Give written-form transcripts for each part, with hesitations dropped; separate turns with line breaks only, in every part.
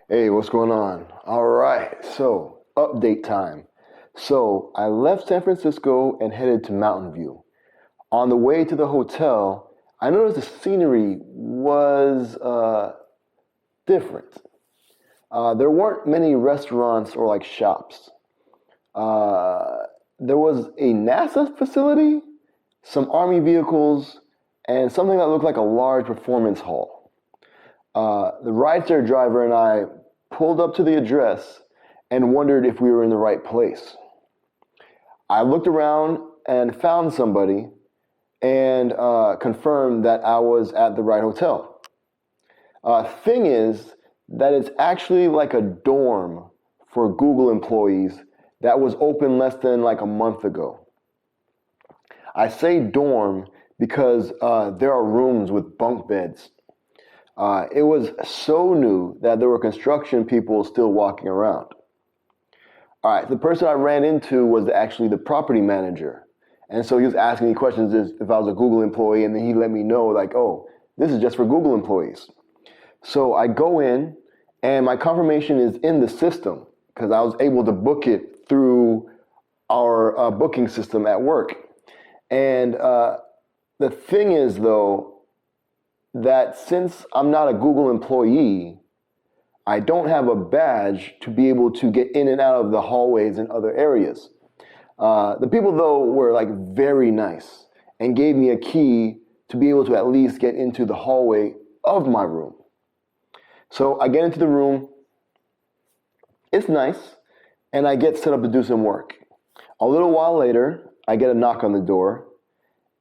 Hey, what's going on? All right, so update time. So I left San Francisco and headed to Mountain View. On the way to the hotel, I noticed the scenery was different. There weren't many restaurants or like shops. Uh, there was a NASA facility, some Army vehicles, and something that looked like a large performance hall. The rideshare driver and I pulled up to the address and wondered if we were in the right place. I looked around and found somebody and confirmed that I was at the right hotel. Thing is that it's actually like a dorm for Google employees that was open less than like a month ago. I say dorm because there are rooms with bunk beds. It was so new that there were construction people still walking around. All right, the person I ran into was actually the property manager. And so he was asking me questions as if I was a Google employee, and then he let me know, like, oh, this is just for Google employees. So I go in, and my confirmation is in the system because I was able to book it through our booking system at work. And the thing is, though, that since I'm not a Google employee, I don't have a badge to be able to get in and out of the hallways and other areas. The people, though, were like very nice and gave me a key to be able to at least get into the hallway of my room. So I get into the room, it's nice, and I get set up to do some work. A little while later, I get a knock on the door,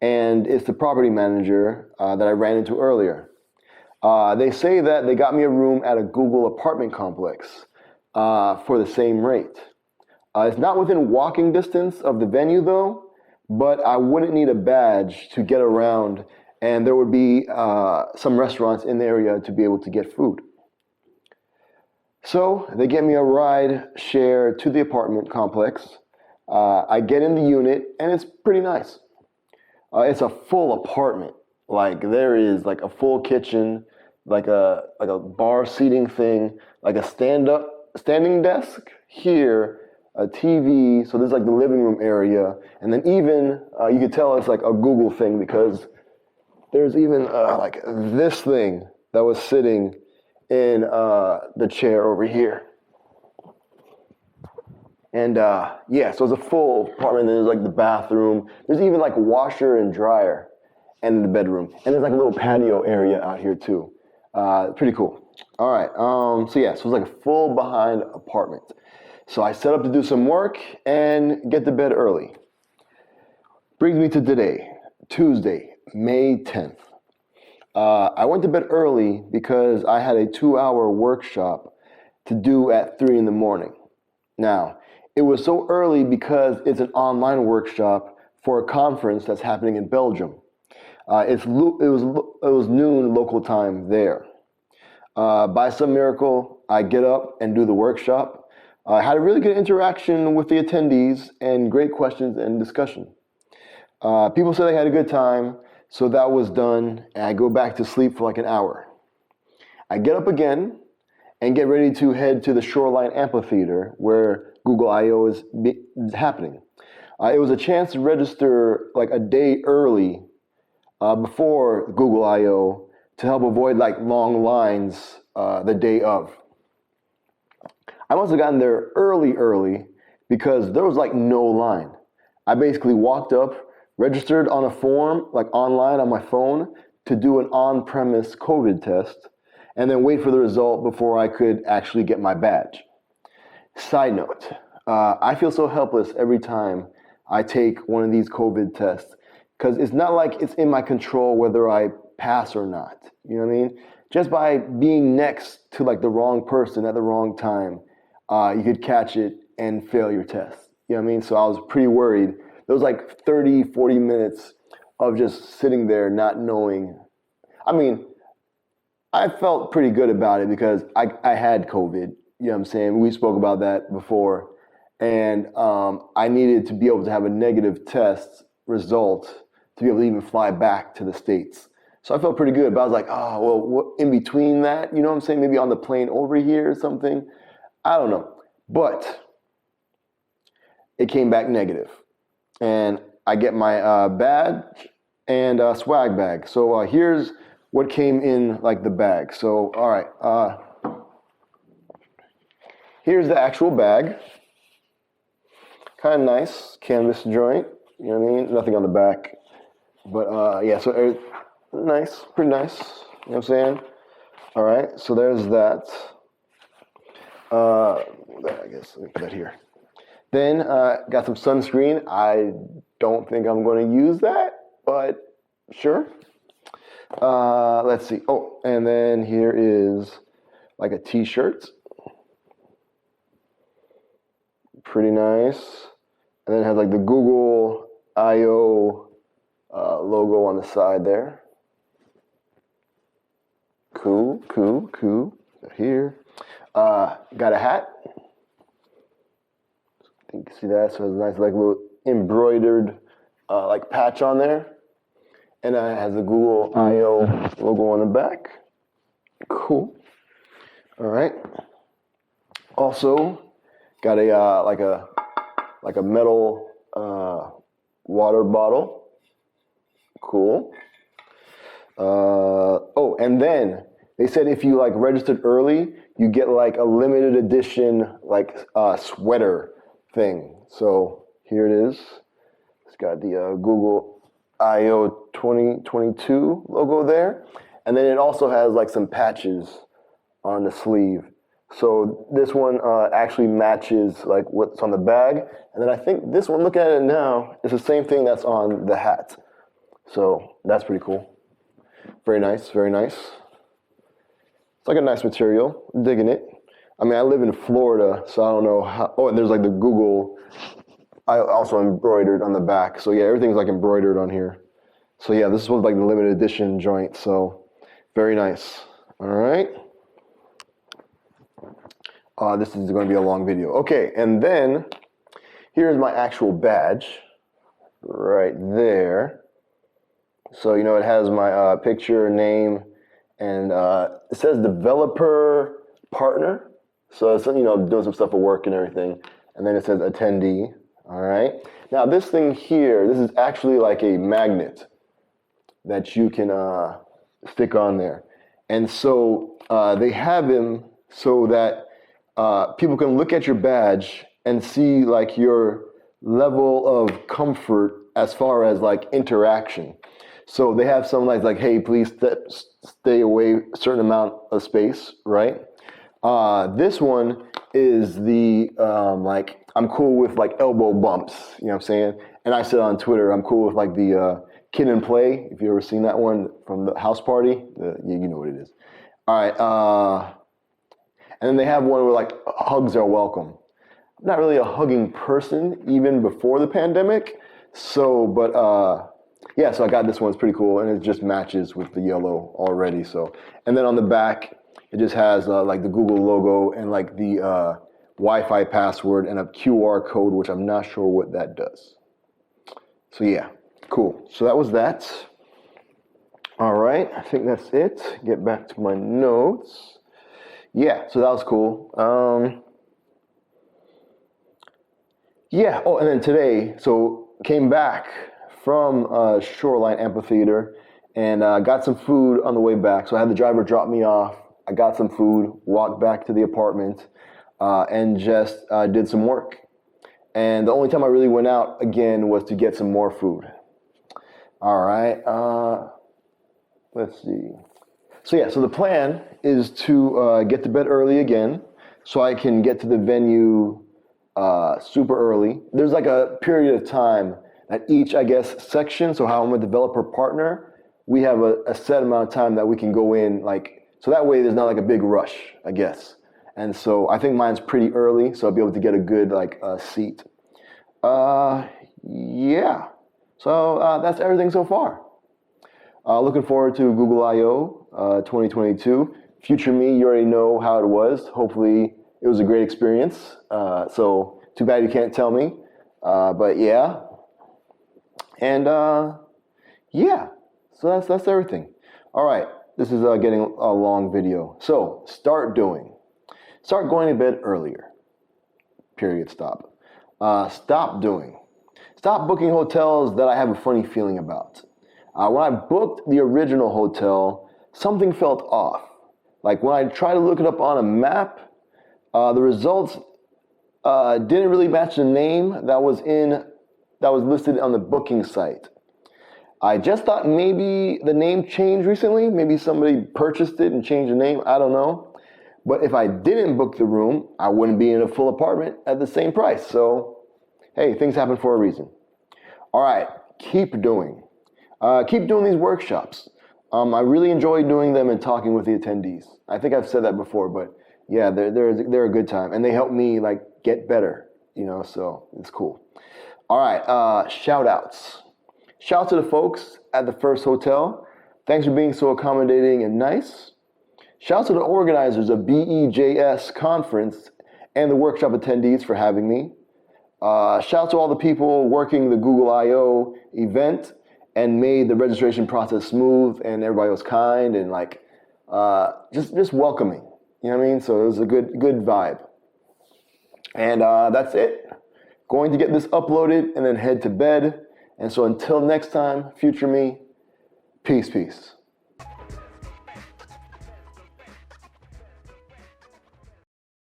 and it's the property manager that I ran into earlier. They say that they got me a room at a Google apartment complex for the same rate. It's not within walking distance of the venue though, but I wouldn't need a badge to get around, and there would be some restaurants in the area to be able to get food. So they get me a ride share to the apartment complex. I get in the unit, and it's pretty nice. It's a full apartment. Like there is like a full kitchen, like a bar seating thing, like a standing desk here, a TV. So there's like the living room area, and then even you could tell it's like a Google thing because there's even like this thing that was sitting in the chair over here. And yeah, so it's a full apartment. There's like the bathroom. There's even like washer and dryer, and the bedroom. And there's like a little patio area out here too. Pretty cool. All right. So yeah, so it's like a full behind apartment. So I set up to do some work and get to bed early. Brings me to today, Tuesday, May 10th. I went to bed early because I had a 2-hour workshop to do at 3 in the morning. Now, it was so early because it's an online workshop for a conference that's happening in Belgium. It was noon local time there. By some miracle, I get up and do the workshop. I had a really good interaction with the attendees and great questions and discussion. People said they had a good time, so that was done, and I go back to sleep for like an hour. I get up again and get ready to head to the Shoreline Amphitheater where Google I/O is happening. It was a chance to register like a day early before Google I/O to help avoid like long lines the day of. I must have gotten there early because there was like no line. I basically walked up, registered on a form like online on my phone to do an on-premise COVID test, and then wait for the result before I could actually get my badge. Side note, I feel so helpless every time I take one of these COVID tests because it's not like it's in my control whether I pass or not. You know what I mean? Just by being next to like the wrong person at the wrong time, you could catch it and fail your test. You know what I mean? So I was pretty worried. There was like 30, 40 minutes of just sitting there not knowing. I mean, I felt pretty good about it because I had COVID. You know what I'm saying? We spoke about that before. and I needed to be able to have a negative test result to be able to even fly back to the States. So I felt pretty good, but I was like, oh, well, what, in between that, you know what I'm saying? Maybe on the plane over here or something. I don't know. But it came back negative. And I get my badge and swag bag. So here's what came in like the bag. So, all right. Here's the actual bag. Kind of nice canvas joint. You know what I mean? Nothing on the back. But yeah, so nice, pretty nice. You know what I'm saying? All right, so there's that. I guess let me put that here. Then got some sunscreen. I don't think I'm going to use that, but sure. Let's see. Oh, and then here is like a t-shirt. Pretty nice. And then it has like the Google I/O logo on the side there. Cool. Here. Got a hat. I think you can see that. So it's a nice like little embroidered like patch on there. And it has the Google I/O logo on the back. Cool. All right. Also got a like a metal water bottle. Cool. Oh, and then they said if you like registered early, you get like a limited edition like sweater thing. So here it is. It's got the Google I/O 2022 logo there, and then it also has like some patches on the sleeve. So this one actually matches like what's on the bag, and then I think this one, looking at it now, is the same thing that's on the hat. So that's pretty cool. Very nice, very nice. It's like a nice material. I'm digging it. I mean, I live in Florida, so I don't know how. Oh, and there's like the Google. I also embroidered on the back. So yeah, everything's like embroidered on here. So yeah, this was like the limited edition joint. So very nice. All right. This is going to be a long video. Okay, and then here's my actual badge right there. So, you know, it has my picture, name, and it says developer partner. So it's, you know, doing some stuff for work and everything. And then it says attendee. All right. Now this thing here, this is actually like a magnet that you can stick on there. And so they have them so that people can look at your badge and see like your level of comfort as far as like interaction. So they have some like, hey, please stay away a certain amount of space, right? This one is the like, I'm cool with like elbow bumps, you know what I'm saying? And I said on Twitter, I'm cool with like the Kid and Play, if you ever seen that one from the house party, you know what it is. All right, and then they have one where like hugs are welcome. I'm not really a hugging person even before the pandemic. So, but yeah, so I got this one. It's pretty cool, and it just matches with the yellow already. So, and then on the back, it just has like the Google logo and like the Wi-Fi password and a QR code, which I'm not sure what that does. So yeah, cool. So that was that. All right, I think that's it. Get back to my notes. Yeah, so that was cool. Yeah, oh, and then today, so came back from Shoreline Amphitheater and got some food on the way back. So I had the driver drop me off. I got some food, walked back to the apartment, and just did some work. And the only time I really went out again was to get some more food. All right, let's see. So yeah, so the plan is to get to bed early again so I can get to the venue super early. There's like a period of time at each, I guess, section. So how I'm a developer partner, we have a set amount of time that we can go in, like, so that way there's not like a big rush, I guess. And so I think mine's pretty early, so I'll be able to get a good like seat. Yeah, so that's everything so far. Looking forward to Google I/O 2022. Future me, you already know how it was. Hopefully it was a great experience. So Too bad you can't tell me. But yeah. And yeah. So that's everything. All right. This is getting a long video. So start doing. Start going to bed earlier. Period. Stop. Stop doing. Stop booking hotels that I have a funny feeling about. When I booked the original hotel, something felt off. Like when I tried to look it up on a map, the results didn't really match the name that was listed on the booking site. I just thought maybe the name changed recently. Maybe somebody purchased it and changed the name. I don't know. But if I didn't book the room, I wouldn't be in a full apartment at the same price. So, hey, things happen for a reason. All right, keep doing. Keep doing these workshops. I really enjoy doing them and talking with the attendees. I think I've said that before, but yeah, they're a good time. And they help me like get better, so it's cool. All right, shout outs. Shout out to the folks at the First Hotel. Thanks for being so accommodating and nice. Shout out to the organizers of BEJS conference and the workshop attendees for having me. Shout out to all the people working the Google I/O event and made the registration process smooth, and everybody was kind and like just welcoming. You know what I mean? So it was a good vibe. And that's it. Going to get this uploaded and then head to bed. And so until next time, future me, peace.